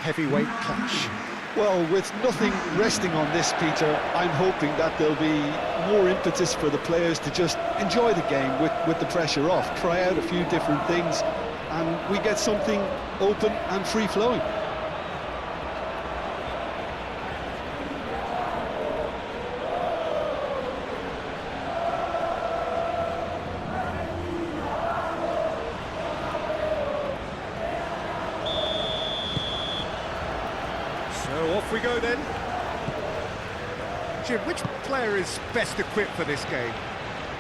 heavyweight clash. Well, with nothing resting on this, Peter, I'm hoping that there'll be more impetus for the players to just enjoy the game with the pressure off, try out a few different things, and we get something open and free-flowing. So off we go then. Jim, which player is best equipped for this game?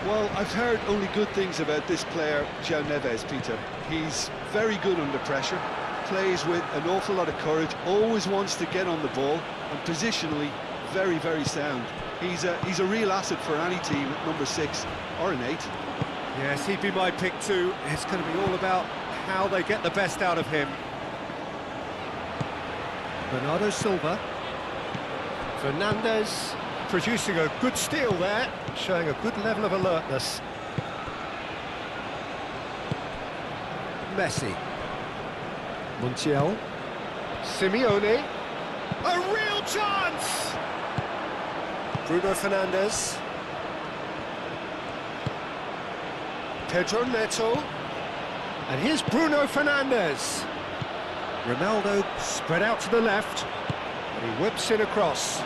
Well, I've heard only good things about this player, João Neves, Peter. He's very good under pressure, plays with an awful lot of courage, always wants to get on the ball, and positionally, very, very sound. He's a real asset for any team at number 6 or an 8. Yes, he'd be my pick too. It's going to be all about how they get the best out of him. Bernardo Silva. Fernandes producing a good steal there, showing a good level of alertness. Messi. Montiel. Simeone. A real chance! Bruno Fernandes. Pedro Neto. And here's Bruno Fernandes. Ronaldo spread out to the left. And he whips it across.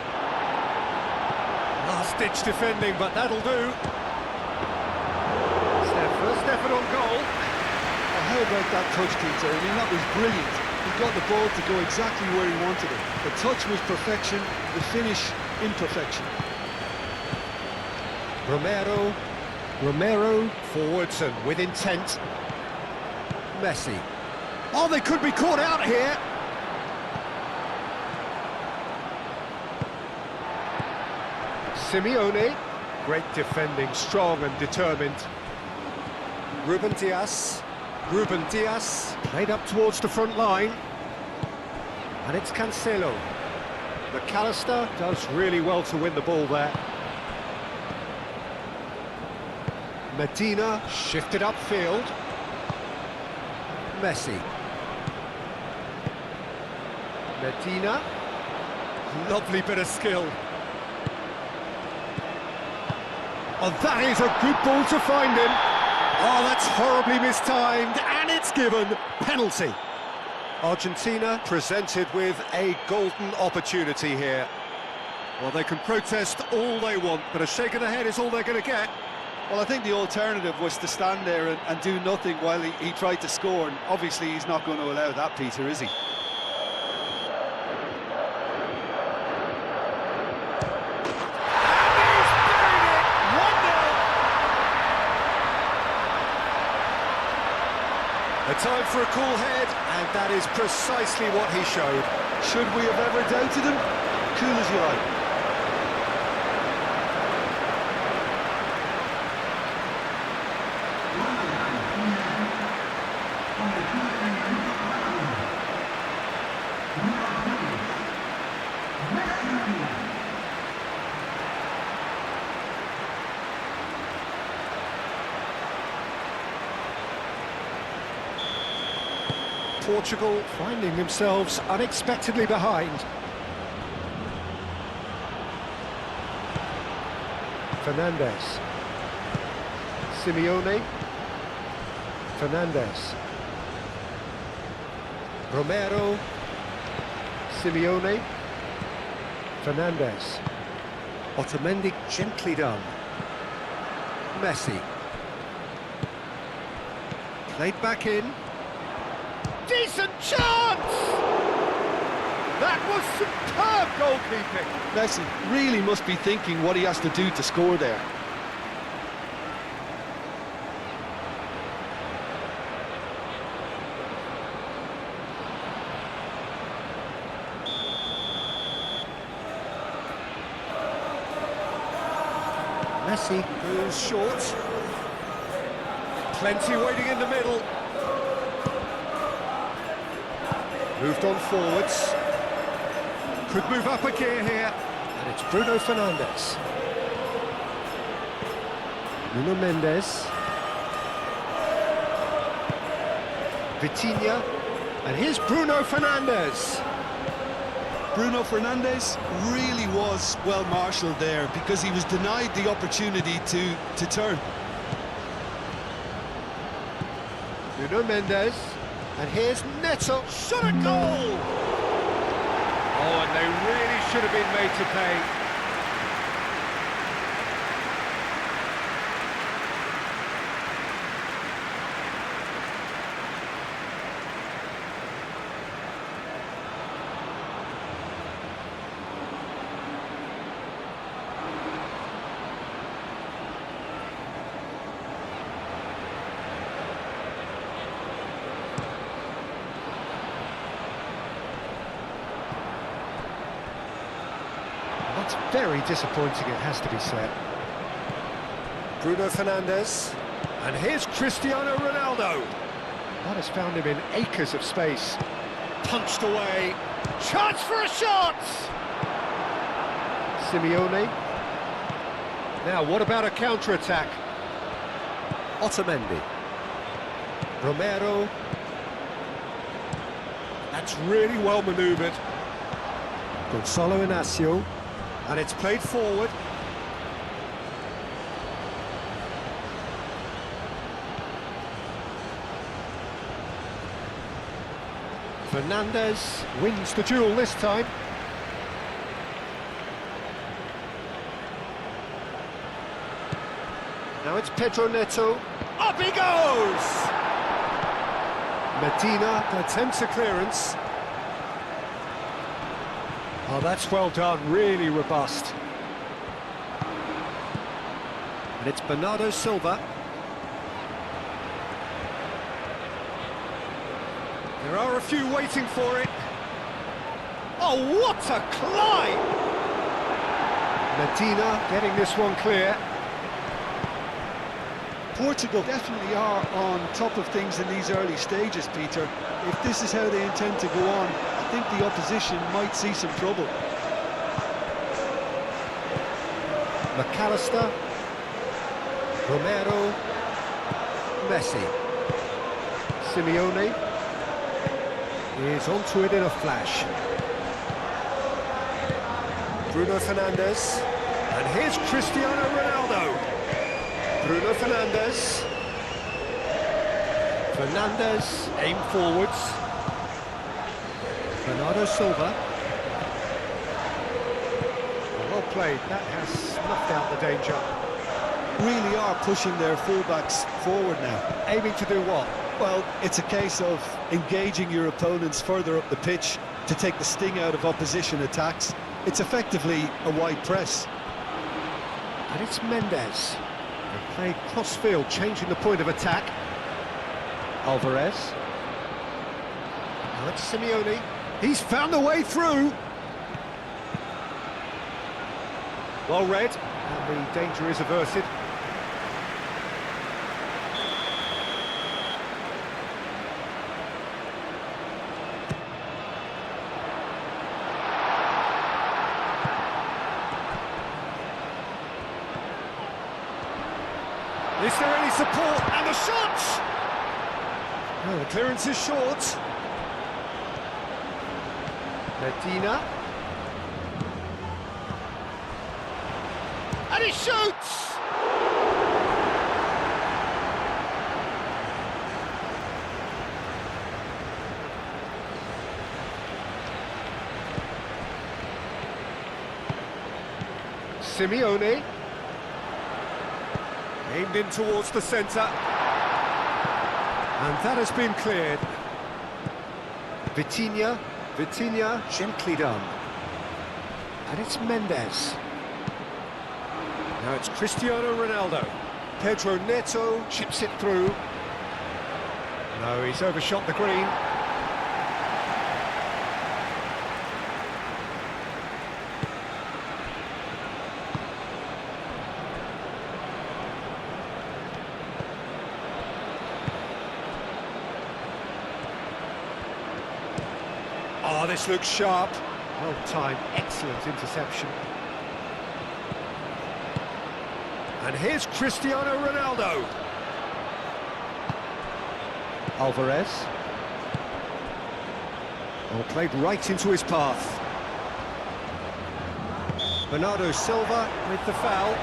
Last-ditch defending, but that'll do. First effort on goal. Well, how about that touch, Peter? I mean, that was brilliant. He got the ball to go exactly where he wanted it. The touch was perfection, the finish imperfection. Romero forwards and with intent. Messi. Oh, they could be caught out here. Simeone. Great defending, strong and determined. Ruben Dias. Played up towards the front line. And it's Cancelo. McAllister does really well to win the ball there. Medina shifted upfield. Messi. Medina. Lovely bit of skill. Oh, that is a good ball to find him. Oh, that's horribly mistimed, and it's given penalty. Argentina presented with a golden opportunity here. Well, they can protest all they want, but a shake of the head is all they're going to get. Well, I think the alternative was to stand there and do nothing while he tried to score, and obviously he's not going to allow that, Peter, is he? A time for a cool head, and that is precisely what he showed. Should we have ever doubted him? Cool as you like. Portugal finding themselves unexpectedly behind. Fernandes. Simeone. Fernandes. Romero. Simeone. Fernandes. Otamendi gently done. Messi. Played back in. Decent chance! That was superb goalkeeping. Messi really must be thinking what he has to do to score there. Messi goes short. Plenty waiting in the middle. Moved on forwards. Could move up a gear here. And it's Bruno Fernandes. Nuno Mendes. Vitinha. And here's Bruno Fernandes. Bruno Fernandes really was well marshalled there because he was denied the opportunity to turn. Nuno Mendes, and here's Neto, shot a goal! Oh, and they really should have been made to pay. That's very disappointing, it has to be said. Bruno Fernandes, and here's Cristiano Ronaldo. That has found him in acres of space. Punched away, chance for a shot! Simeone. Now, what about a counter-attack? Otamendi. Romero. That's really well manoeuvred. Gonzalo Inacio. And it's played forward. Fernandes wins the duel this time. Now it's Pedro Neto. Up he goes! Medina attempts a clearance. Oh, that's well done, really robust. And it's Bernardo Silva. There are a few waiting for it. Oh, what a climb! Medina getting this one clear. Portugal definitely are on top of things in these early stages, Peter. If this is how they intend to go on, I think the opposition might see some trouble. McAllister, Romero, Messi. Simeone is onto it in a flash. Bruno Fernandes, and here's Cristiano Ronaldo. Bruno Fernandes. Fernandes, aim forwards. Bernardo Silva. Well played, that has snuffed out the danger. Really are pushing their fullbacks forward now. Aiming to do what? Well, it's a case of engaging your opponents further up the pitch to take the sting out of opposition attacks. It's effectively a wide press. And it's Mendes. They play cross-field, changing the point of attack. Alvarez. Now it's Simeone. He's found a way through. Well read, and the danger is averted. Is there any support? And the shot! Oh, the clearance is short. Medina. And he shoots! Simeone. Aimed in towards the centre. And that has been cleared. Vitinha, gently done. And it's Mendes. Now it's Cristiano Ronaldo. Pedro Neto chips it through. No, he's overshot the green. Oh, this looks sharp. Well timed, excellent interception. And here's Cristiano Ronaldo. Alvarez. Oh, played right into his path. Bernardo Silva with the foul.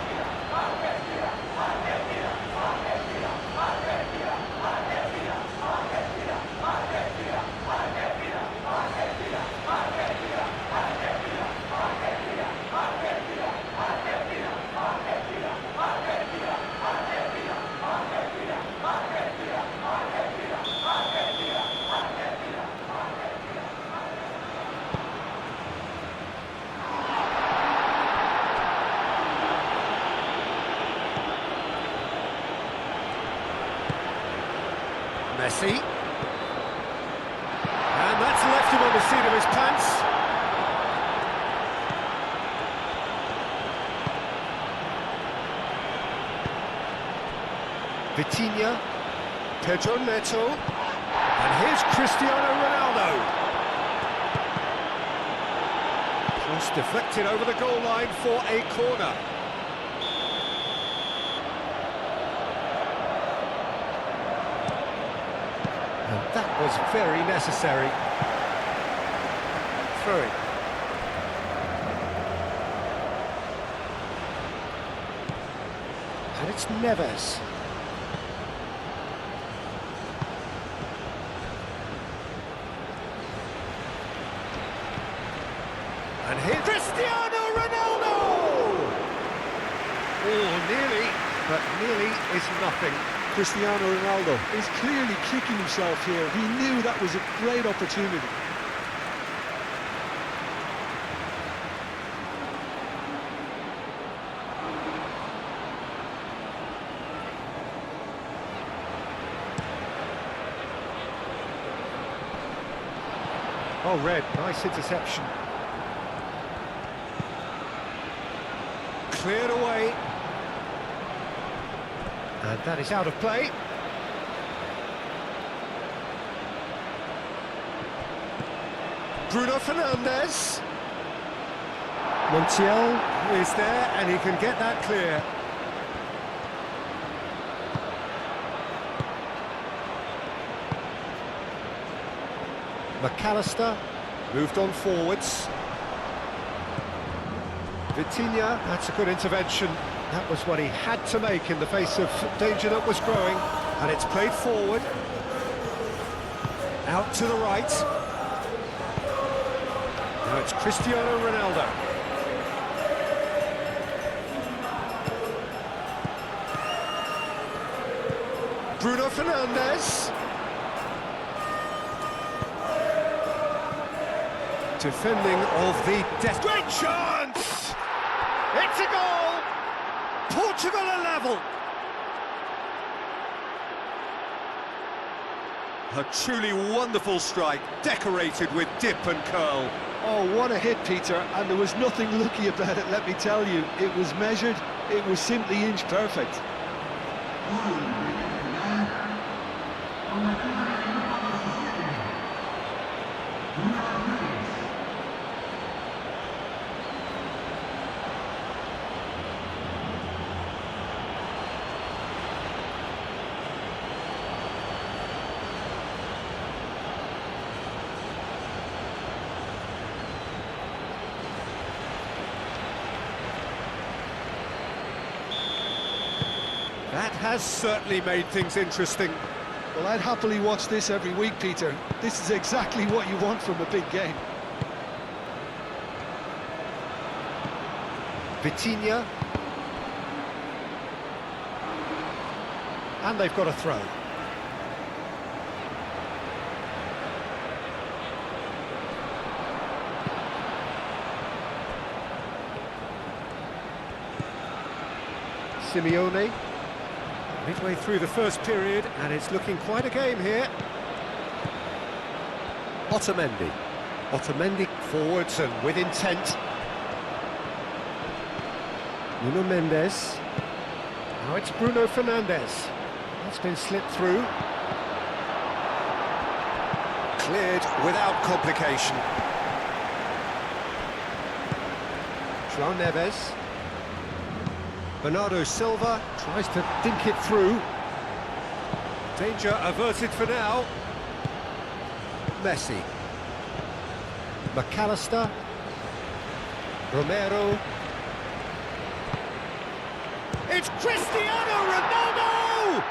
Messi. And that's left him on the seat of his pants. Vitinha. Pedro Neto. And here's Cristiano Ronaldo. Cross deflected over the goal line for a corner. And that was very necessary. Throwing. And it's Neves. And here, Cristiano Ronaldo! Oh, nearly, but nearly is nothing. Cristiano Ronaldo is clearly kicking himself here. He knew that was a great opportunity. Oh, Red, nice interception. Cleared away. And that is out of play. Bruno Fernandes. Montiel is there and he can get that clear. McAllister moved on forwards. Vitinha, that's a good intervention. That was what he had to make in the face of danger that was growing. And it's played forward. Out to the right. Now it's Cristiano Ronaldo. Bruno Fernandes. Defending of the death. Great chance! It's a goal! Portugal are level! A truly wonderful strike, decorated with dip and curl. Oh, what a hit, Peter, and there was nothing lucky about it, let me tell you. It was measured, it was simply inch perfect. That has certainly made things interesting. Well, I'd happily watch this every week, Peter. This is exactly what you want from a big game. Vitinha. And they've got a throw. Simeone. Midway through the first period, and it's looking quite a game here. Otamendi. Otamendi forwards and with intent. Nuno Mendes. Now it's Bruno Fernandes. That's been slipped through. Cleared without complication. João Neves. Bernardo Silva tries to dink it through. Danger averted for now. Messi. McAllister. Romero. It's Cristiano Ronaldo!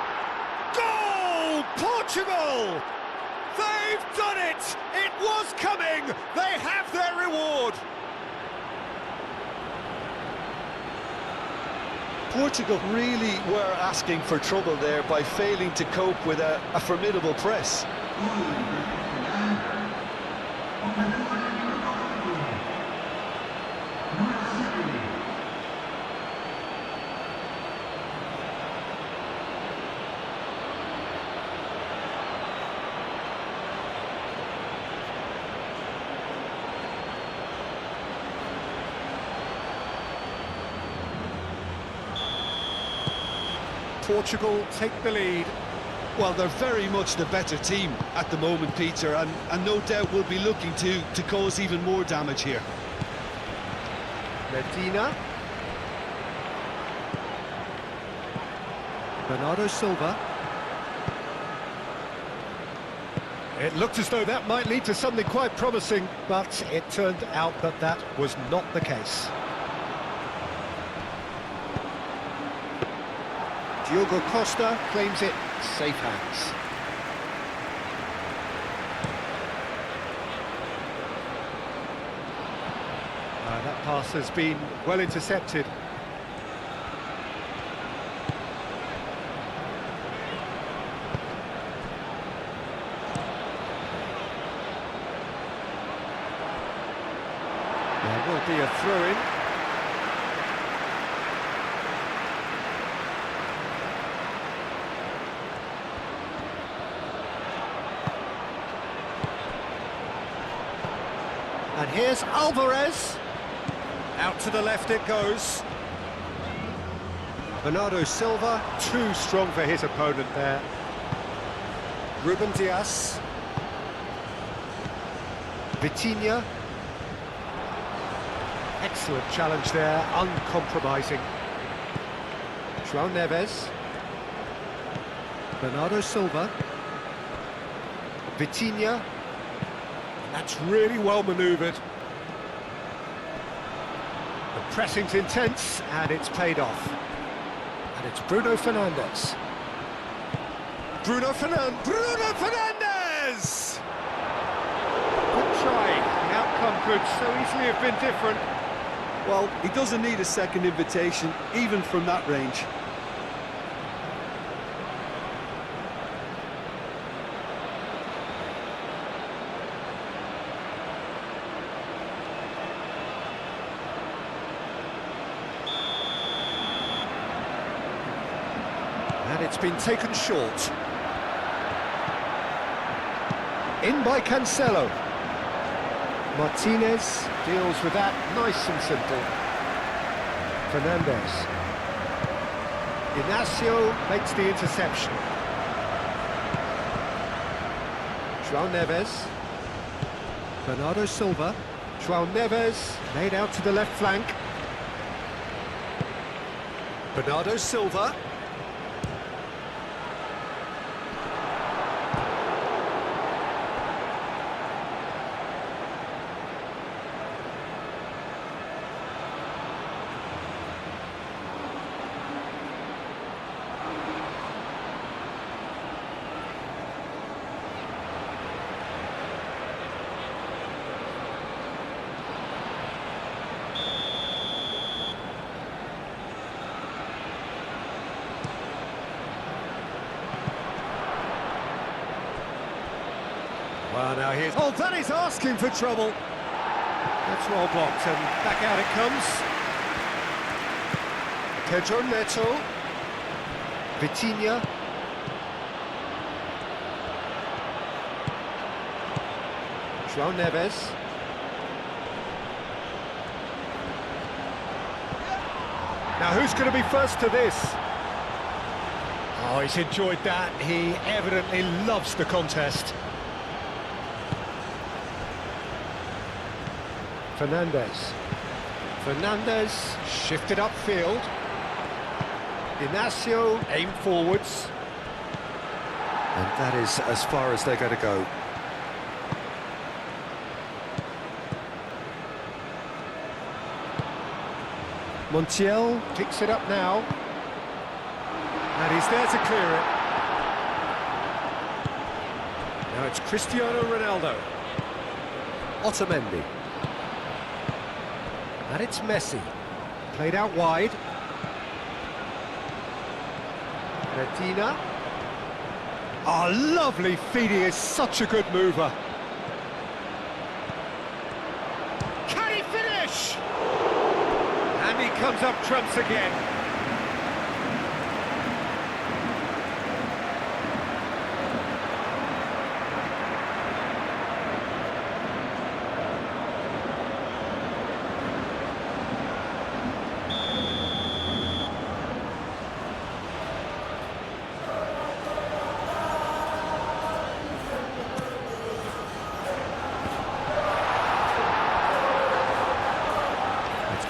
Goal! Portugal! They've done it! It was coming! They have their reward! Portugal really were asking for trouble there by failing to cope with a formidable press. Portugal take the lead. Well, they're very much the better team at the moment, Peter, and no doubt will be looking to cause even more damage here. Medina. Bernardo Silva. It looked as though that might lead to something quite promising, but it turned out that that was not the case. Diogo Costa claims it, safe hands. That pass has been well intercepted. There will be a throw-in. And here's Alvarez. Out to the left it goes. Bernardo Silva, too strong for his opponent there. Ruben Dias. Vitinha. Excellent challenge there, uncompromising. João Neves. Bernardo Silva. Vitinha. That's really well manoeuvred. The pressing's intense, and it's paid off. And it's Bruno Fernandes. Bruno Fernandes! Good try. The outcome could so easily have been different. Well, he doesn't need a second invitation, even from that range. And it's been taken short. In by Cancelo. Martinez deals with that nice and simple. Fernandes. Inacio makes the interception. João Neves. Bernardo Silva. João Neves made out to the left flank. Bernardo Silva. Well, now here's... Oh, that is asking for trouble. That's well blocked, and back out it comes. Pedro Neto. Vitinha. João Neves. Now, who's going to be first to this? Oh, he's enjoyed that. He evidently loves the contest. Fernandes shifted upfield. Inacio aimed forwards. And that is as far as they're going to go. Montiel picks it up now. And he's there to clear it. Now it's Cristiano Ronaldo. Otamendi. And it's Messi. Played out wide. Argentina. Oh, lovely feed, he is such a good mover. Can he finish? And he comes up trumps again.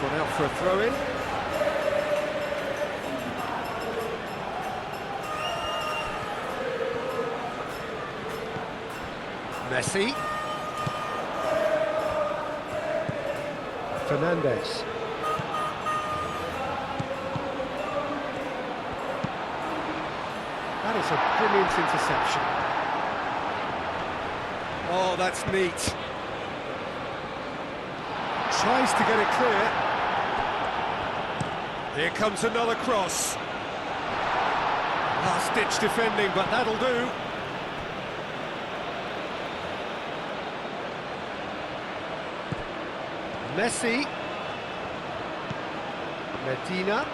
Gone out for a throw-in. Messi. Fernandes. That is a brilliant interception. Oh, that's neat. Tries to get it clear. Here comes another cross. Last-ditch defending, but that'll do. Messi. Medina.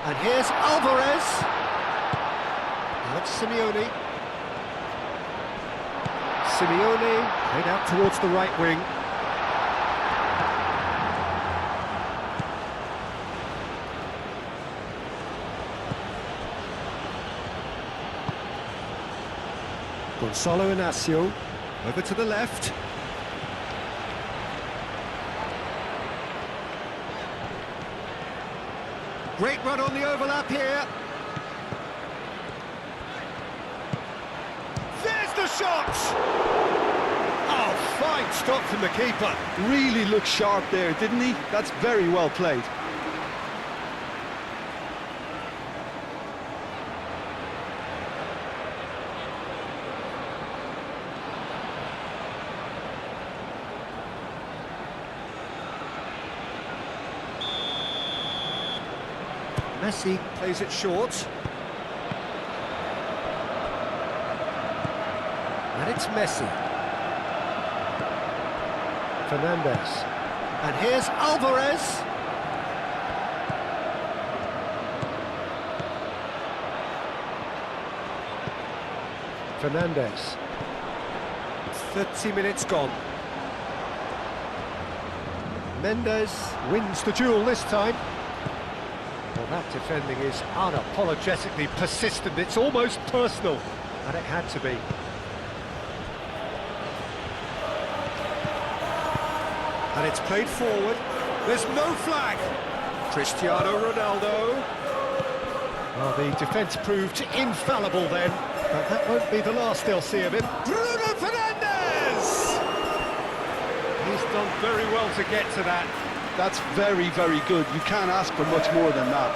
And here's Alvarez. Now it's Simeone. Simeone played out towards the right wing. Gonzalo Inacio, over to the left. Great run on the overlap here. There's the shot! Oh, fine stop from the keeper. Really looked sharp there, didn't he? That's very well played. Messi plays it short. And it's Messi. Fernandes. And here's Alvarez. Fernandes. 30 minutes gone. Mendes wins the duel this time. Well, that defending is unapologetically persistent. It's almost personal, and it had to be. And it's played forward. There's no flag. Cristiano Ronaldo. Well, the defence proved infallible then, but that won't be the last they'll see of him. Bruno Fernandes! He's done very well to get to that. That's very, very good. You can't ask for much more than that.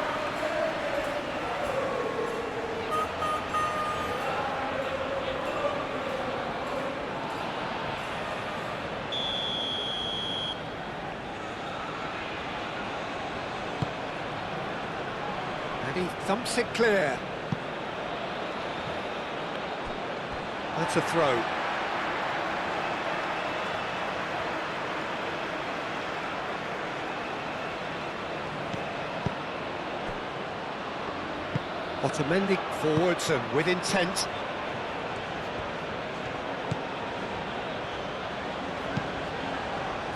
And he thumps it clear. That's a throw. Otamendi forwards and with intent.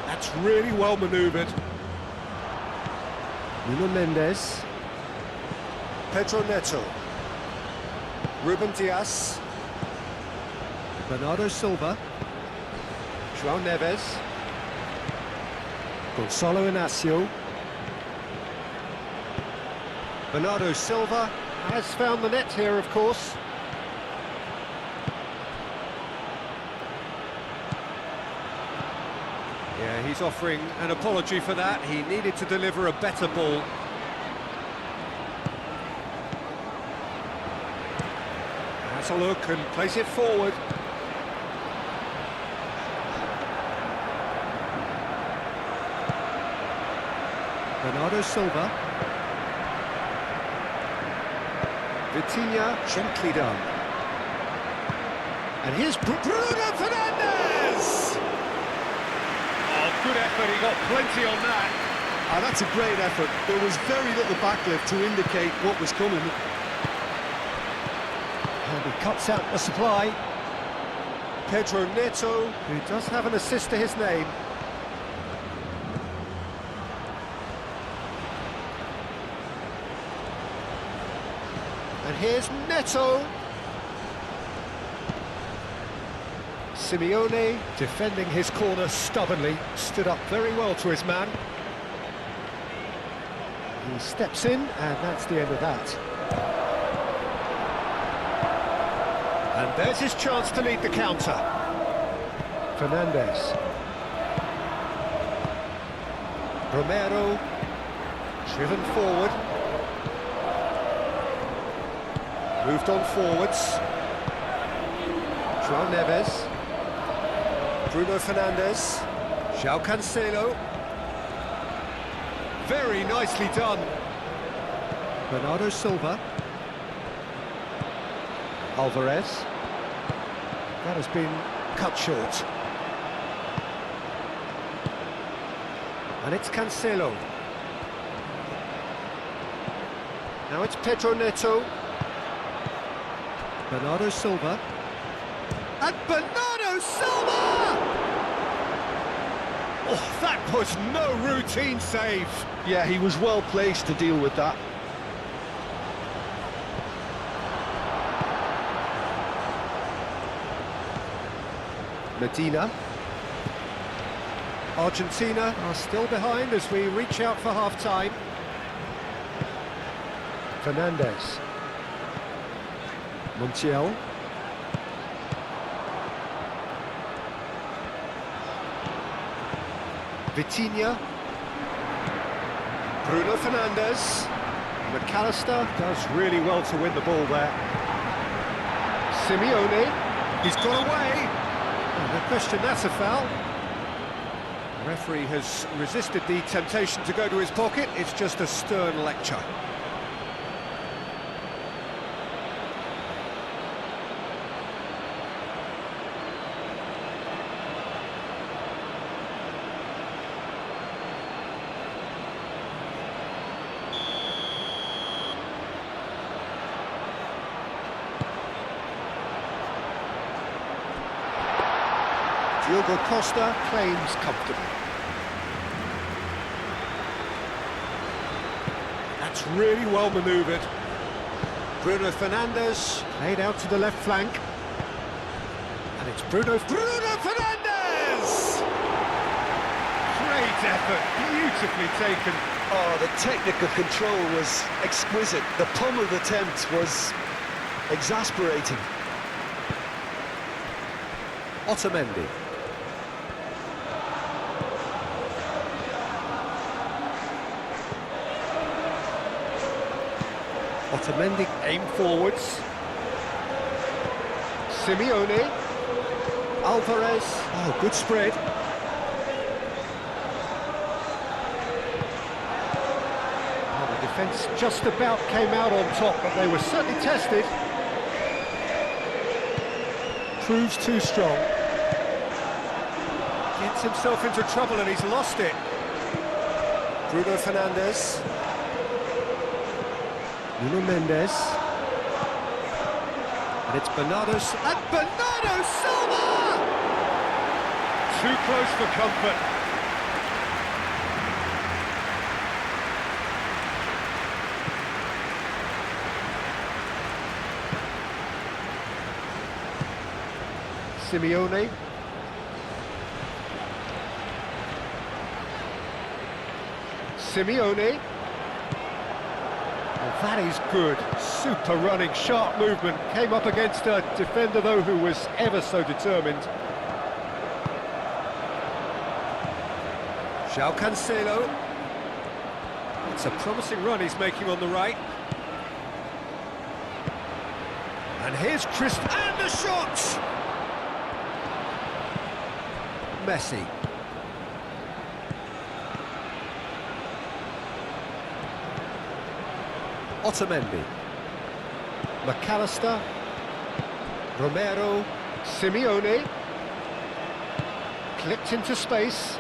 That's really well manoeuvred. Nuno Mendes. Pedro Neto. Ruben Dias. Bernardo Silva. João Neves. Gonzalo Inacio. Bernardo Silva has found the net here, of course. Yeah, he's offering an apology for that. He needed to deliver a better ball. Has a look and plays it forward. Bernardo Silva. Vitinha, gently done. And here's Bruno Fernandes! Oh, good effort, he got plenty on that. Ah, that's a great effort. There was very little backlift to indicate what was coming. And he cuts out the supply. Pedro Neto, who does have an assist to his name. And here's Neto. Simeone, defending his corner stubbornly, stood up very well to his man. He steps in, and that's the end of that. And there's his chance to lead the counter. Fernandes. Romero, driven forward. Moved on forwards. João Neves. Bruno Fernandes. João Cancelo. Very nicely done. Bernardo Silva. Alvarez. That has been cut short. And it's Cancelo. Now it's Pedro Neto. Bernardo Silva. And Bernardo Silva! Oh, that was no routine save. Yeah, he was well placed to deal with that. Medina. Argentina are still behind as we reach out for half-time. Fernandes. Montiel. Vitinha. Bruno Fernandes. McAllister does really well to win the ball there. Simeone. He's got away. And no question, that's a foul. The referee has resisted the temptation to go to his pocket. It's just a stern lecture. Diogo Costa claims comfortably. That's really well manoeuvred. Bruno Fernandes played out to the left flank. And it's Bruno Fernandes! Great effort, beautifully taken. Oh, the technical control was exquisite. The pummeled attempt was exasperating. Otamendi. Otamendi aim forwards. Simeone. Alvarez. Oh, good spread. Oh, the defence just about came out on top, but they were certainly tested. Proves too strong. Gets himself into trouble and he's lost it. Bruno Fernandes. Nuno Mendes. And it's Bernardo Silva! Too close for comfort. Simeone. Simeone. Well, that is good. Super running, sharp movement. Came up against a defender, though, who was ever so determined. João Cancelo. It's a promising run he's making on the right. And here's Chris, and the shot! Messi. Otamendi. McAllister. Romero. Simeone. Clipped into space.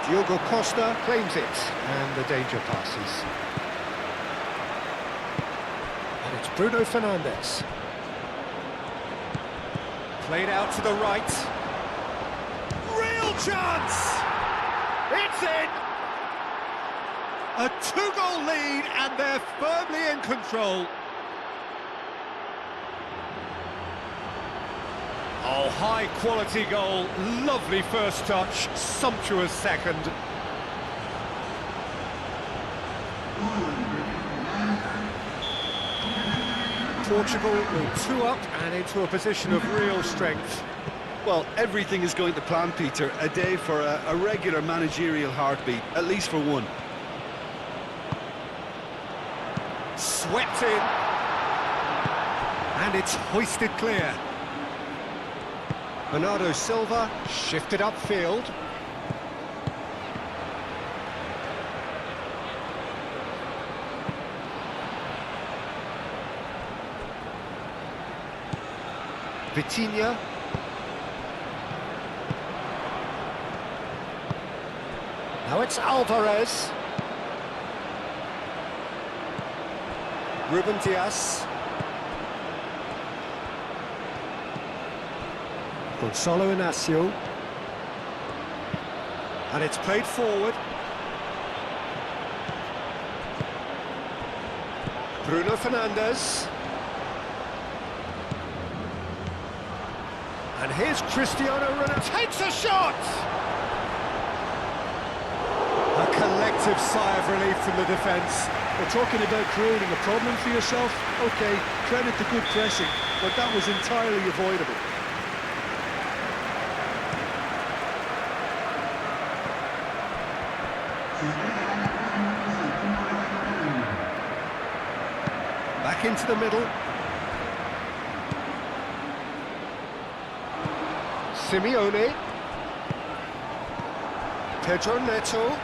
Diogo Costa claims it, and the danger passes. And it's Bruno Fernandes. Played out to the right. Real chance! It's in! A two-goal lead, and they're firmly in control. Oh, high-quality goal, lovely first touch, sumptuous second. Portugal will 2 up and into a position of real strength. Well, everything is going to plan, Peter. A day for a regular managerial heartbeat, at least for one. Swept in. And it's hoisted clear. Bernardo Silva shifted upfield. Vitinha. Now it's Alvarez. Ruben Dias. Gonzalo Inacio. And it's played forward. Bruno Fernandes. And here's Cristiano Ronaldo. Takes a shot! A collective sigh of relief from the defence. We're talking about creating a problem for yourself. OK, credit to good pressing, but that was entirely avoidable. Back into the middle. Simeone. Pedro Neto.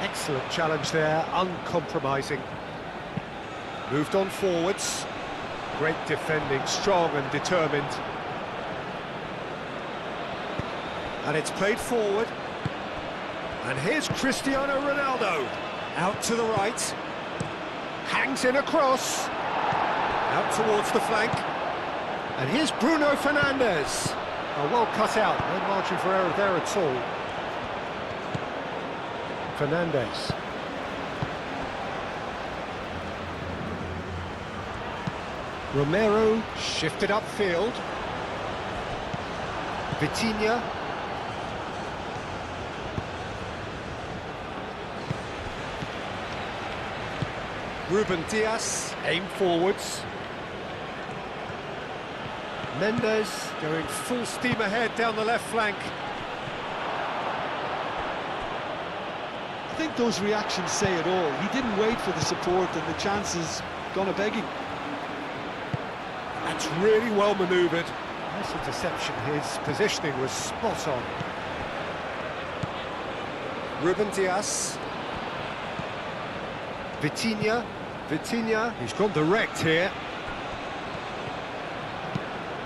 Excellent challenge there, uncompromising. Moved on forwards. Great defending, strong and determined. And it's played forward. And here's Cristiano Ronaldo. Out to the right. Hangs in a cross. Out towards the flank. And here's Bruno Fernandes. Oh, well cut out, no margin for error there at all. Fernandes. Romero shifted upfield. Vitinha. Ruben Dias, aim forwards. Mendes going full steam ahead down the left flank. I think those reactions say it all. He didn't wait for the support and the chances gone a-begging. That's really well manoeuvred. Nice interception, his positioning was spot on. Ruben Dias. Vitinha, he's gone direct here.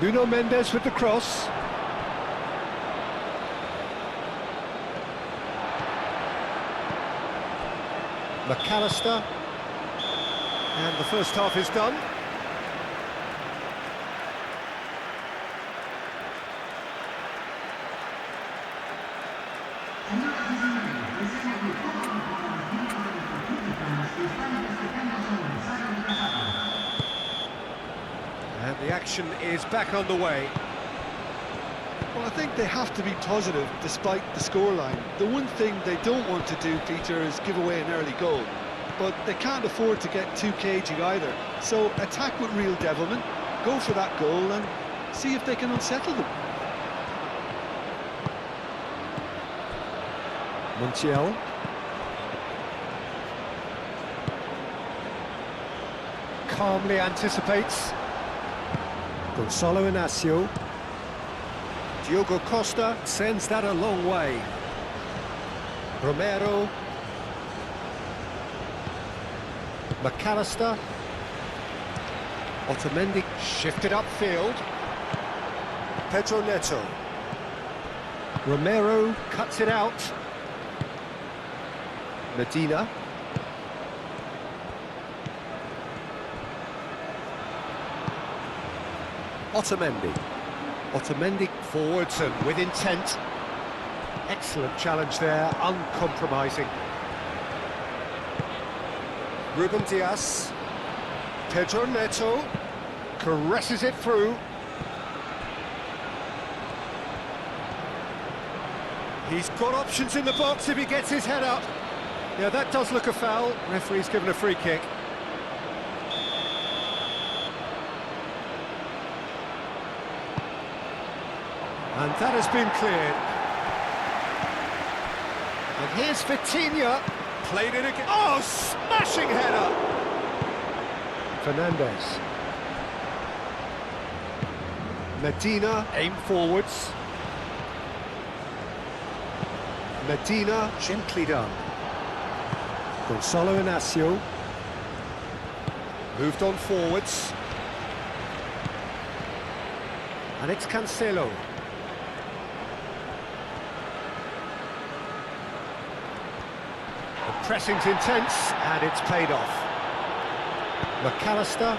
Nuno Mendes with the cross. McAllister. And the first half is done. And the action is back on the way. Well, I think they have to be positive despite the scoreline. The one thing they don't want to do, Peter, is give away an early goal. But they can't afford to get too cagey either. So attack with real devilment, go for that goal and see if they can unsettle them. Montiel. Calmly anticipates. Gonzalo Inacio. Diogo Costa sends that a long way. Romero. McAllister. Otamendi shifted upfield. Pedro Neto. Romero cuts it out. Medina. Otamendi. Otamendi forwards and with intent. Excellent challenge there, uncompromising. Ruben Dias. Pedro Neto caresses it through. He's got options in the box if he gets his head up. Yeah, that does look a foul. Referee's given a free kick. And that has been cleared. And here's Vitinha. Played it again. Oh, smashing header! Fernandes. Medina, aim forwards. Medina, gently done. Gonzalo Inacio. Moved on forwards. And it's Cancelo. The pressing's intense, and it's paid off. McAllister.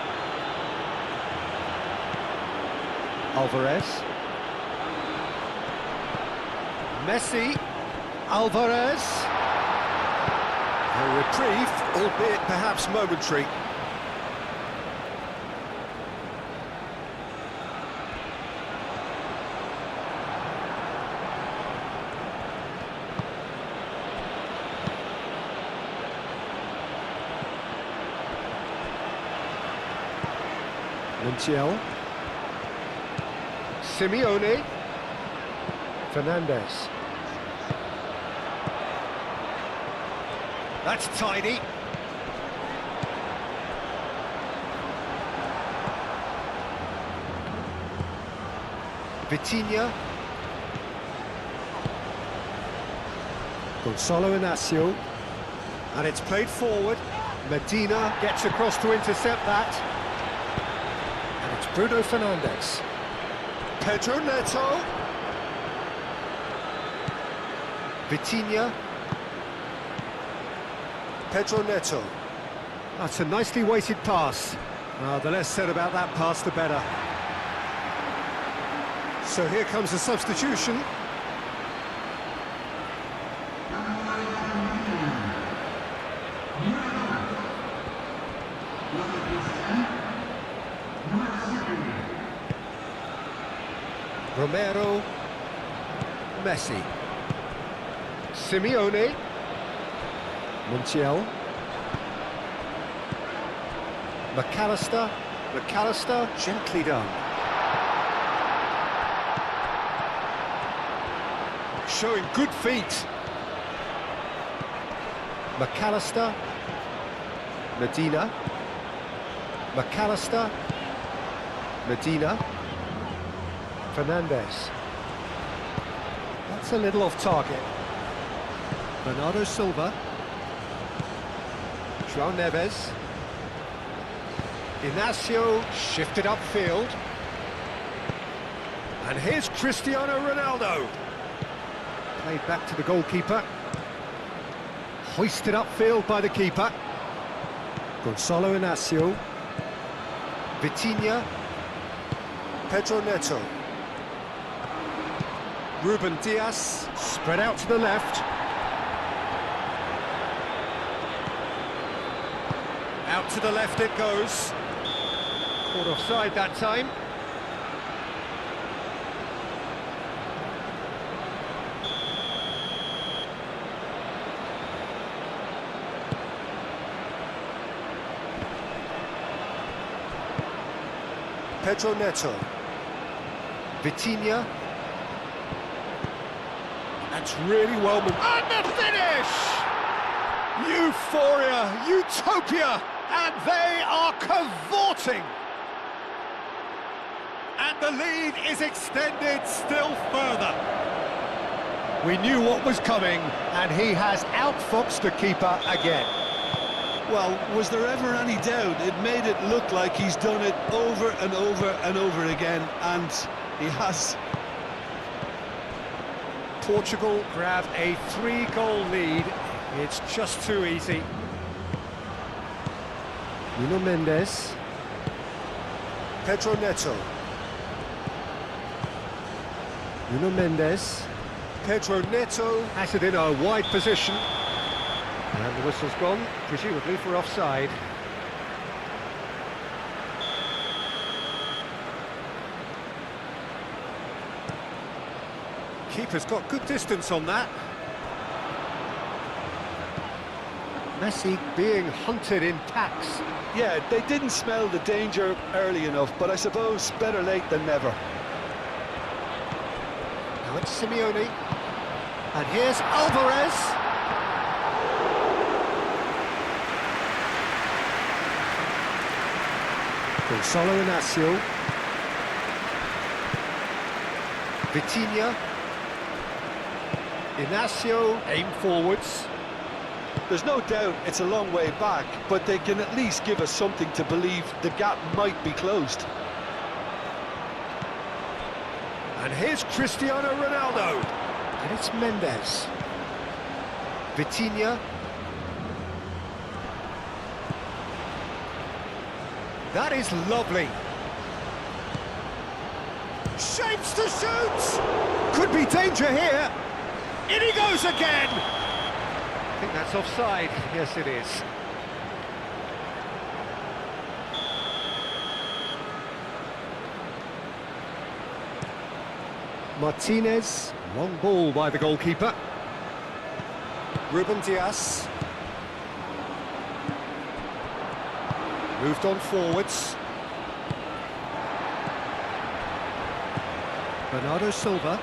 Alvarez. Messi. Alvarez. A reprieve, albeit perhaps momentary. Montiel. Simeone. Fernandes. That's tidy. Vitinha. Gonzalo Inacio. And it's played forward. Medina gets across to intercept that. And it's Bruno Fernandes. Pedro Neto. Vitinha. Pedro Neto. That's a nicely weighted pass. Well, the less said about that pass, the better. So here comes a substitution. Romero. Messi. Simeone. Montiel. McAllister. McAllister, gently done. Showing good feet. McAllister. Medina. McAllister. Medina. Fernandes. That's a little off target. Bernardo Silva. João Neves. Inacio shifted upfield. And here's Cristiano Ronaldo. Played back to the goalkeeper. Hoisted upfield by the keeper. Gonzalo Inacio. Vitinha. Pedro Neto. Ruben Dias. Spread out to the left. Out to the left it goes. Caught offside that time. Pedro Neto. Vitinha. That's really well... And the finish! Euphoria, utopia, and they are cavorting. And the lead is extended still further. We knew what was coming, and he has outfoxed the keeper again. Well, was there ever any doubt? It made it look like he's done it over and over and over again, and he has. Portugal grab a 3-goal lead. It's just too easy. Nuno Mendes. Pedro Neto. Nuno Mendes. Pedro Neto has it in a wide position. And the whistle's gone, presumably for offside. Keeper's got good distance on that. Messi being hunted in packs. Yeah, they didn't smell the danger early enough, but I suppose better late than never. Now it's Simeone. And here's Alvarez. Gonzalo Inacio. Vitinha. Inacio, aim forwards. There's no doubt it's a long way back, but they can at least give us something to believe the gap might be closed. And here's Cristiano Ronaldo. And it's Mendes. Vitinha. That is lovely. Shapes to shoot! Could be danger here. In he goes again! I think that's offside. Yes, it is. Martinez. Long ball by the goalkeeper. Ruben Dias. Moved on forwards. Bernardo Silva.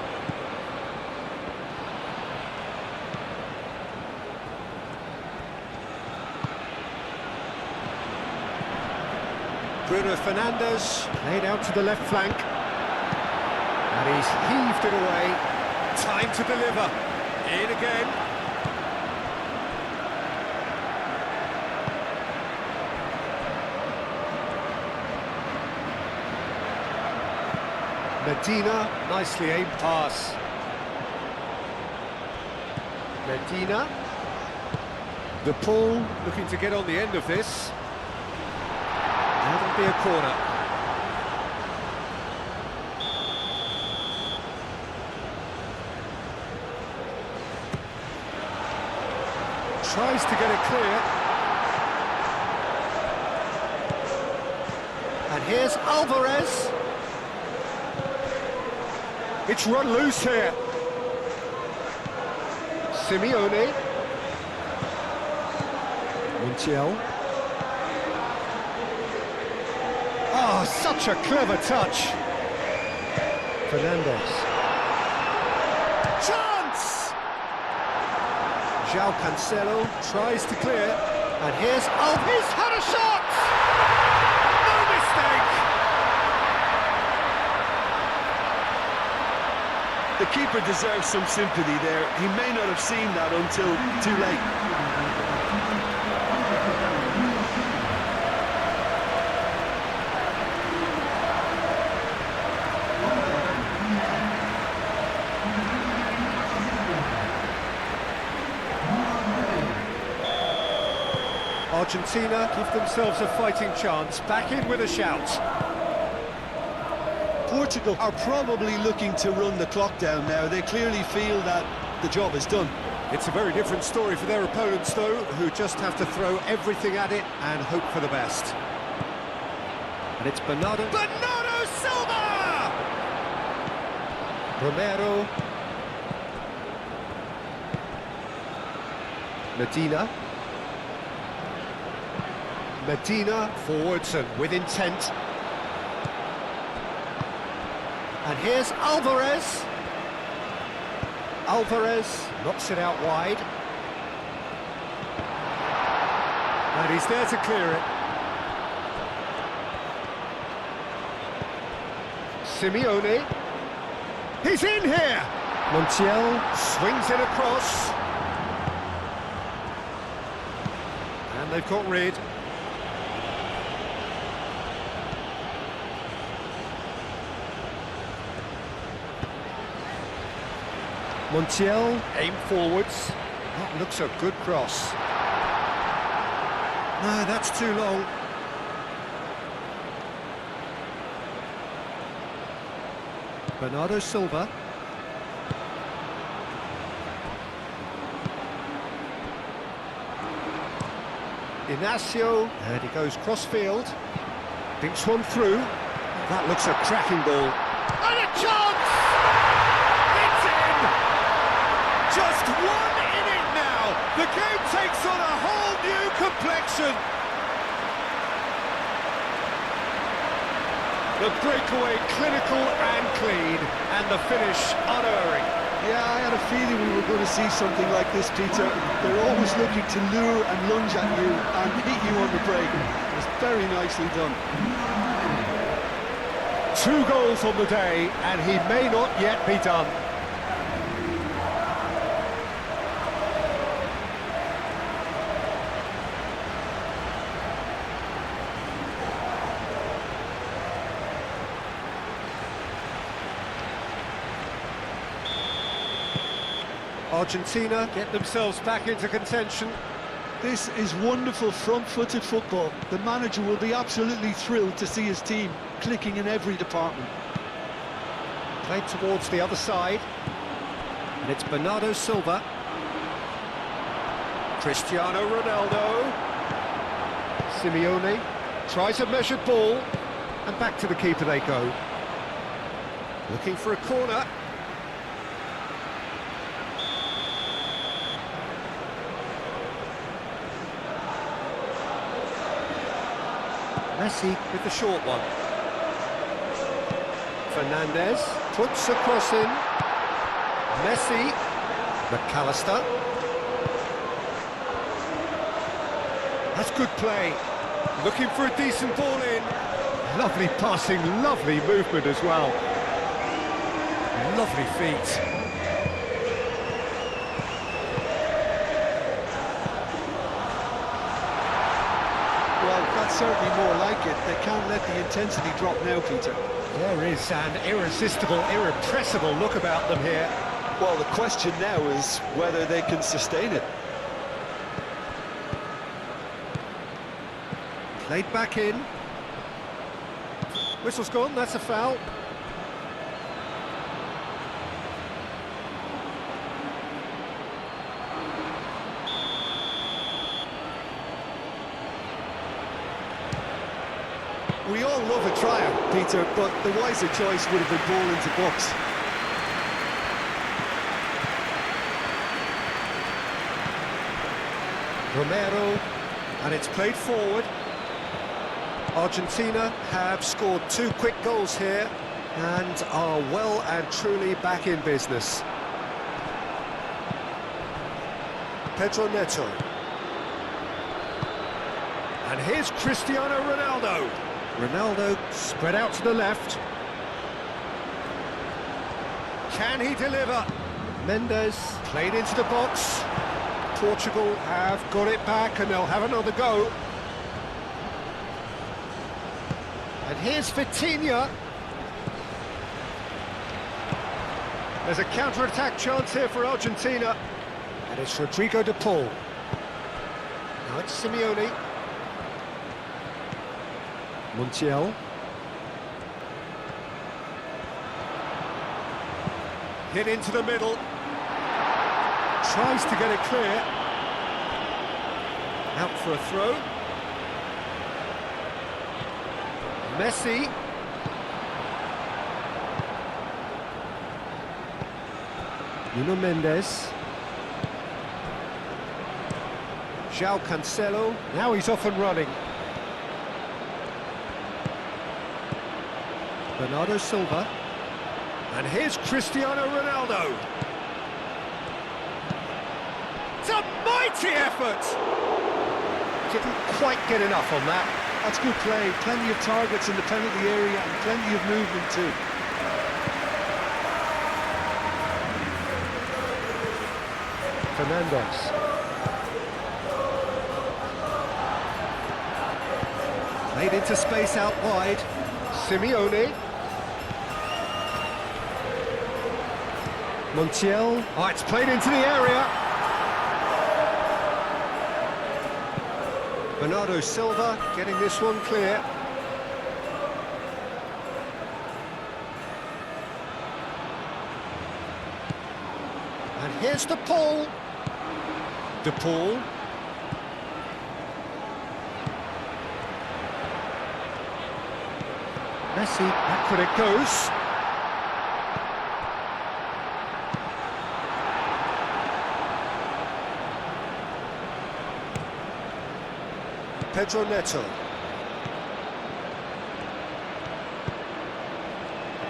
Bruno Fernandes played out to the left flank. And he's heaved it away. Time to deliver. In again. Medina, nicely aimed pass. Medina. The Paul looking to get on the end of this. That'll be a corner. Tries to get it clear. And here's Alvarez. It's run loose here. Simeone. Montiel. Oh, such a clever touch. Fernandes. Chance! João Cancelo tries to clear. And here's... Oh, he's had a shot! No mistake! The keeper deserves some sympathy there. He may not have seen that until too late. Argentina give themselves a fighting chance, back in with a shout. Portugal are probably looking to run the clock down now. They clearly feel that the job is done. It's a very different story for their opponents, though, who just have to throw everything at it and hope for the best. And it's Bernardo Silva! Romero. Medina forwards and with intent. And here's Alvarez. Alvarez knocks it out wide. And he's there to clear it. Simeone. He's in here! Montiel swings it across. And they've got rid. Montiel, aim forwards. That looks a good cross. No, that's too long. Bernardo Silva. Inacio, and he goes cross-field. Dinks one through. That looks a cracking ball. And a chance! It's in! Just one in it now! The game takes on a whole new complexion! The breakaway clinical and clean, and the finish unerring. Yeah, I had a feeling we were going to see something like this, Peter. They're always looking to lure and lunge at you and hit you on the break. It was very nicely done. 2 goals on the day, and he may not yet be done. Argentina get themselves back into contention. This is wonderful front-footed football. The manager will be absolutely thrilled to see his team clicking in every department. Played towards the other side. And it's Bernardo Silva. Cristiano Ronaldo. Simeone tries a measured ball. And back to the keeper they go. Looking for a corner. Messi with the short one. Fernandez puts a cross in. Messi. McAllister. That's good play. Looking for a decent ball in. Lovely passing, lovely movement as well. Lovely feet. Well, that's certainly more like it. They can't let the intensity drop now, Peter. There is an irresistible, irrepressible look about them here. Well, the question now is whether they can sustain it. Played back in. Whistle's gone, that's a foul. We all love a triumph, Peter, but the wiser choice would have been ball into box. Romero, and it's played forward. Argentina have scored 2 quick goals here and are well and truly back in business. Pedro Neto. And here's Cristiano Ronaldo. Ronaldo spread out to the left. Can he deliver? Mendes played into the box. Portugal have got it back and they'll have another go. And here's Vitinha. There's a counter-attack chance here for Argentina. And it's Rodrigo de Paul. Now it's Simeone. Montiel. Hit into the middle. Tries to get it clear. Out for a throw. Messi. Nuno Mendes. João Cancelo. Now he's off and running. Bernardo Silva. And here's Cristiano Ronaldo. It's a mighty effort! Didn't quite get enough on that. That's good play. Plenty of targets in the penalty area and plenty of movement too. Fernandes. Played into space out wide. Simeone. Montiel. Oh, it's played into the area. Bernardo Silva getting this one clear. And here's De Paul. De Paul. Messi, backward it goes. Pedro Neto.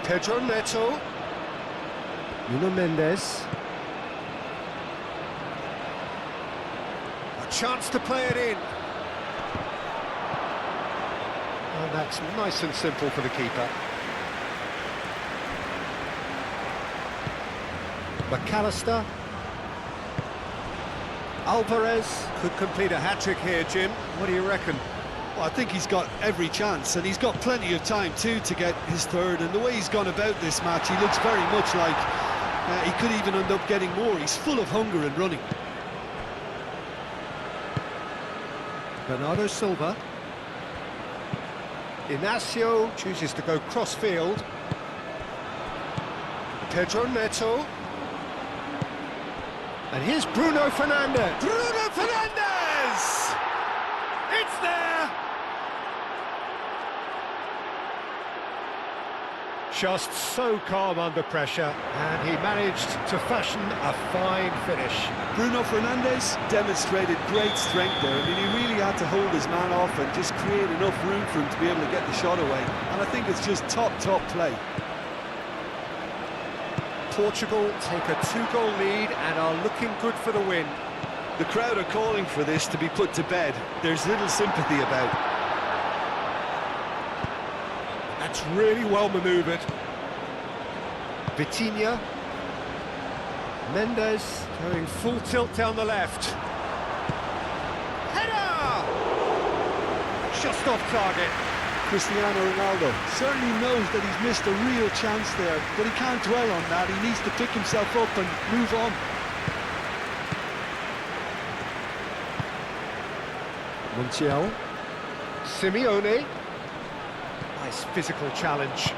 Pedro Neto. Nuno Mendes. A chance to play it in. And that's nice and simple for the keeper. McAllister. Alvarez could complete a hat-trick here, Jim. What do you reckon? Well, I think he's got every chance, and he's got plenty of time too to get his third. And the way he's gone about this match, he looks very much like he could even end up getting more. He's full of hunger and running. Bernardo Silva. Inacio chooses to go cross-field. Pedro Neto. And here's Bruno Fernandes. Bruno Fernandes! It's there! Just so calm under pressure, and he managed to fashion a fine finish. Bruno Fernandes demonstrated great strength there. I mean, he really had to hold his man off and just create enough room for him to be able to get the shot away. And I think it's just top play. Portugal take a 2-goal lead and are looking good for the win. The crowd are calling for this to be put to bed. There's little sympathy about. That's really well manoeuvred. Vitinha. Mendes going full tilt down the left. Header! Just off target. Cristiano Ronaldo certainly knows that he's missed a real chance there, but he can't dwell on that. He needs to pick himself up and move on. Montiel. Simeone. Nice physical challenge.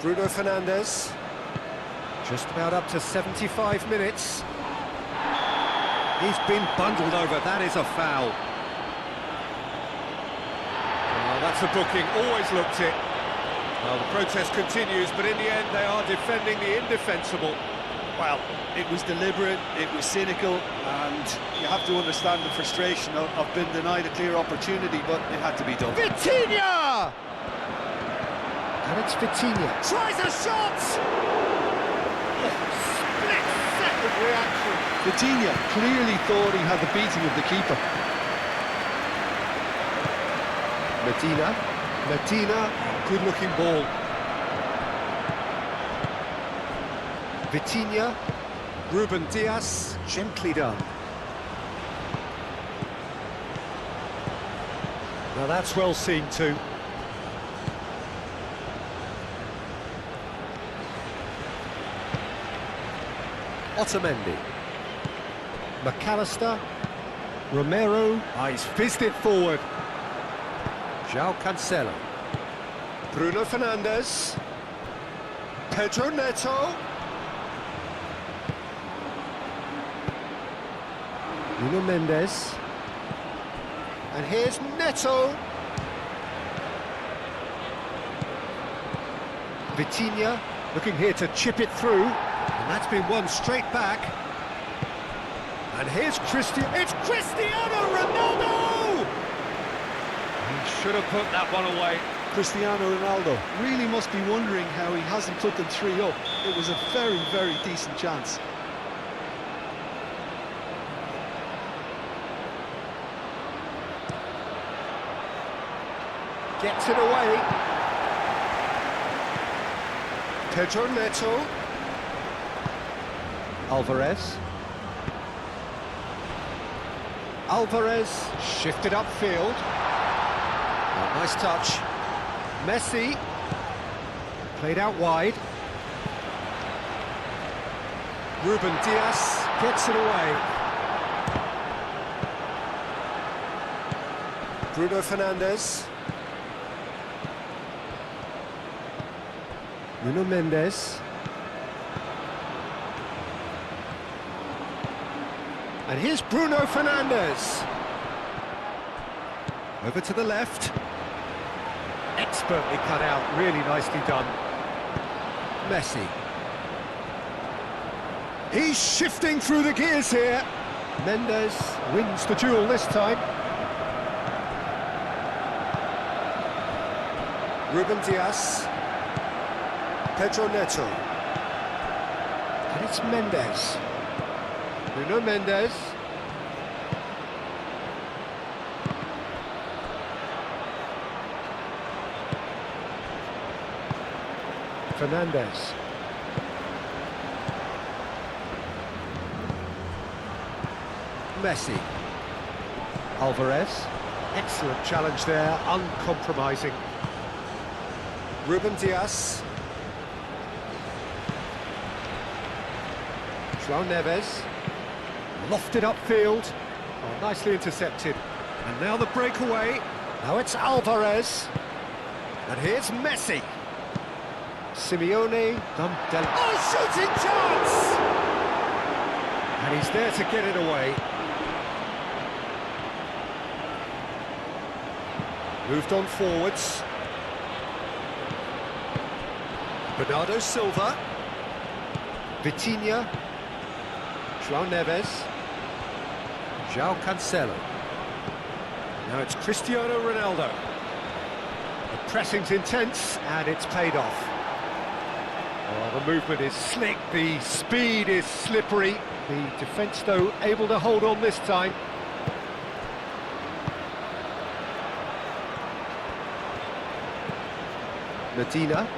Bruno Fernandes. Just about up to 75 minutes. He's been bundled over. That is a foul. That's a booking, always looked it. Well, the protest continues, but in the end they are defending the indefensible. Well, it was deliberate, it was cynical, and you have to understand the frustration of being denied a clear opportunity, but it had to be done. Vitinha! And it's Vitinha. Tries a shot! Split-second reaction. Vitinha clearly thought he had the beating of the keeper. Medina, good-looking ball. Vitinha, Ruben Dias, gently done. Now that's well seen too. Otamendi. McAllister. Romero. He's fizzed it forward. João Cancelo. Bruno Fernandes. Pedro Neto. Nuno Mendes. And here's Neto. Vitinha looking here to chip it through. And that's been won straight back. And here's Cristiano. It's Cristiano Ronaldo! He should have put that one away. Cristiano Ronaldo really must be wondering how he hasn't put them 3 up. It was a very, very decent chance. Gets it away. Pedro Neto. Alvarez. Alvarez shifted upfield. Oh, nice touch. Messi. Played out wide. Ruben Dias gets it away. Bruno Fernandes. Nuno Mendes. And here's Bruno Fernandes. Over to the left. Expertly cut out, really nicely done. Messi. He's shifting through the gears here. Mendes wins the duel this time. Ruben Dias. Pedro Neto. And it's Mendes. Nuno Mendes. Fernandes. Messi. Alvarez. Excellent challenge there, uncompromising. Ruben Dias. João Neves. Lofted upfield. Oh, nicely intercepted. And now the breakaway. Now it's Alvarez. And here's Messi. Simeone. Oh, shooting chance! And he's there to get it away. Moved on forwards. Bernardo Silva. Vitinha. João Neves. João Cancelo. Now it's Cristiano Ronaldo. The pressing's intense and it's paid off. Oh, the movement is slick, the speed is slippery. The defence, though, able to hold on this time. Medina.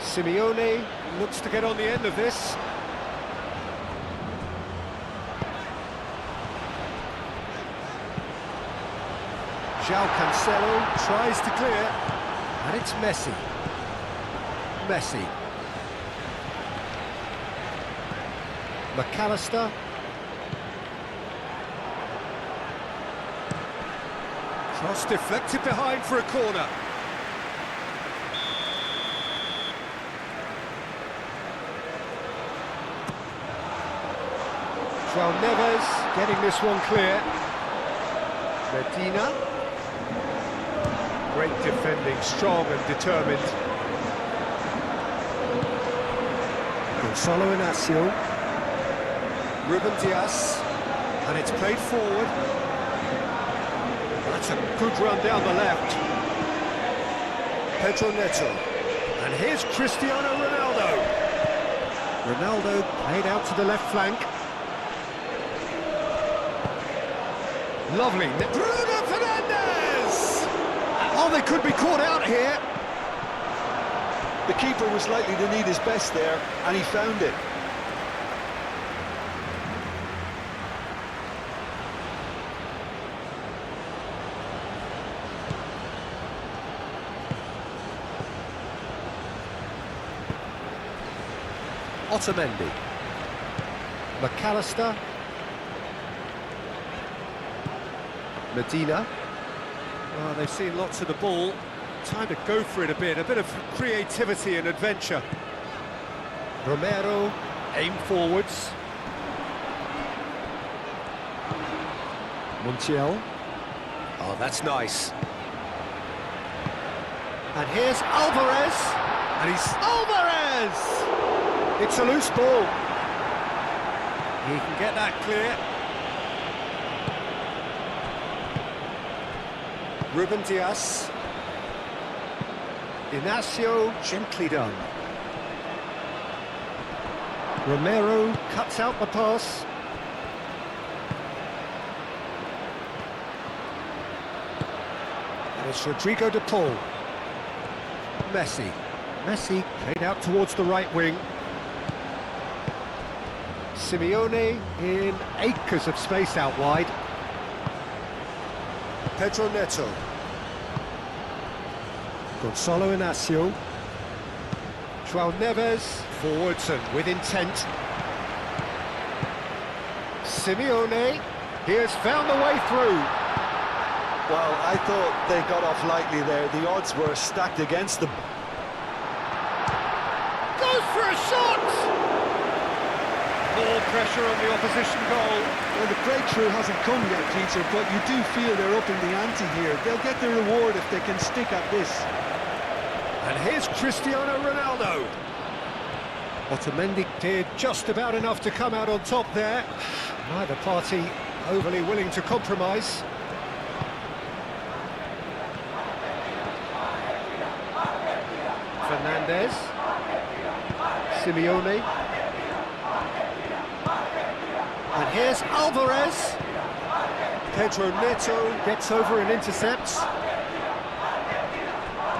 Simeone looks to get on the end of this. João Cancelo tries to clear, and it's Messi. Messi. McAllister. Cross deflected behind for a corner. João Neves getting this one clear. Medina. Great defending, strong and determined. Gonzalo Inacio. Ruben Dias, and it's played forward. That's a good run down the left. Pedro Neto, and here's Cristiano Ronaldo. Ronaldo played out to the left flank. Lovely. Bruno Fernandes! Oh, they could be caught out here. The keeper was likely to need his best there, and he found it. Otamendi. McAllister. Medina. Oh, they've seen lots of the ball. Time to go for it a bit of creativity and adventure. Romero, aim forwards. Montiel. Oh, that's nice. And here's Alvarez. And he's... Alvarez! It's a loose ball. He can get that clear. Ruben Dias. Inacio, gently done. Romero cuts out the pass. And it's Rodrigo de Paul. Messi. Messi played out towards the right wing. Simeone in acres of space out wide. Pedro Neto. Gonzalo Inacio. João Neves, forwards and with intent. Simeone, he has found the way through. Well, I thought they got off lightly there. The odds were stacked against them. Goes for a shot! More pressure on the opposition goal. Well, the breakthrough hasn't come yet, Peter, but you do feel they're upping the ante here. They'll get the reward if they can stick at this. And here's Cristiano Ronaldo. Otamendi did just about enough to come out on top there. Neither party overly willing to compromise. Fernandez. Simeone. And here's Alvarez. Pedro Neto gets over and intercepts.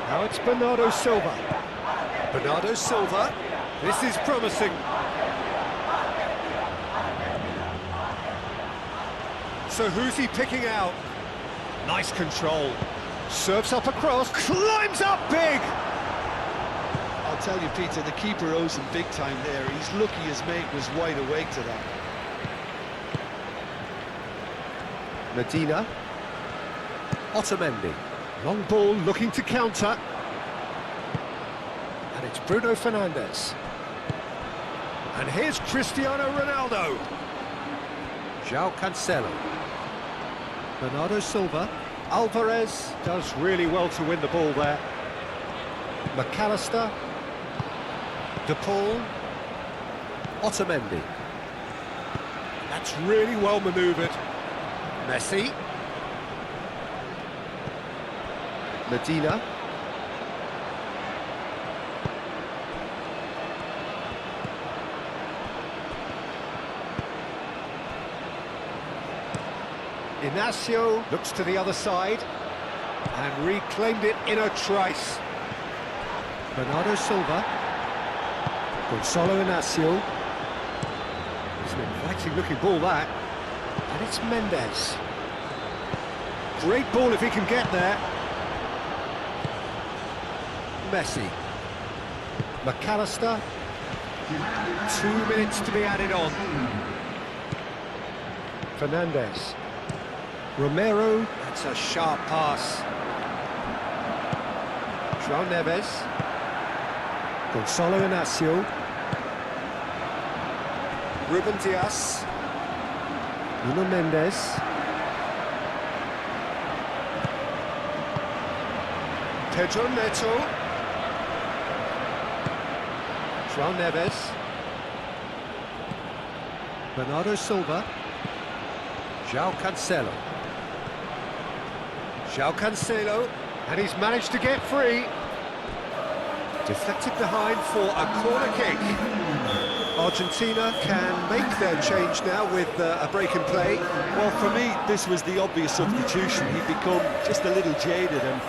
Now it's Bernardo Silva. Bernardo Silva. This is promising. So who's he picking out? Nice control. Serves up across, climbs up big! I'll tell you, Peter, the keeper owes him big time there. He's lucky his mate was wide awake to that. Medina. Otamendi. Long ball looking to counter. And it's Bruno Fernandes. And here's Cristiano Ronaldo. João Cancelo. Bernardo Silva. Alvarez does really well to win the ball there. McAllister. De Paul. Otamendi. That's really well manoeuvred. Messi. Medina. Inacio looks to the other side and reclaimed it in a trice. Bernardo Silva. Gonzalo Inacio. It's an inviting looking ball that. And it's Mendes. Great ball if he can get there. Messi. McAllister. 2 minutes to be added on. Fernandez. Romero. That's a sharp pass. João Neves. Gonzalo Inacio. Ruben Dias. Nuno Mendes. Pedro Neto. João Neves. Bernardo Silva. João Cancelo. João Cancelo, and he's managed to get free. Deflected behind for a corner kick. Argentina can make their change now with a break in play. Well, for me, this was the obvious substitution. He'd become just a little jaded, and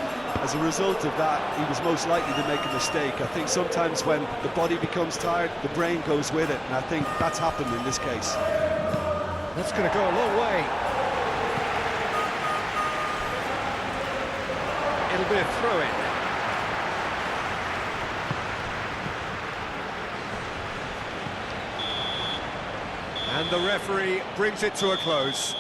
as a result of that, he was most likely to make a mistake. I think sometimes when the body becomes tired, the brain goes with it, and I think that's happened in this case. That's going to go a long way. It'll be a throw-in. And the referee brings it to a close.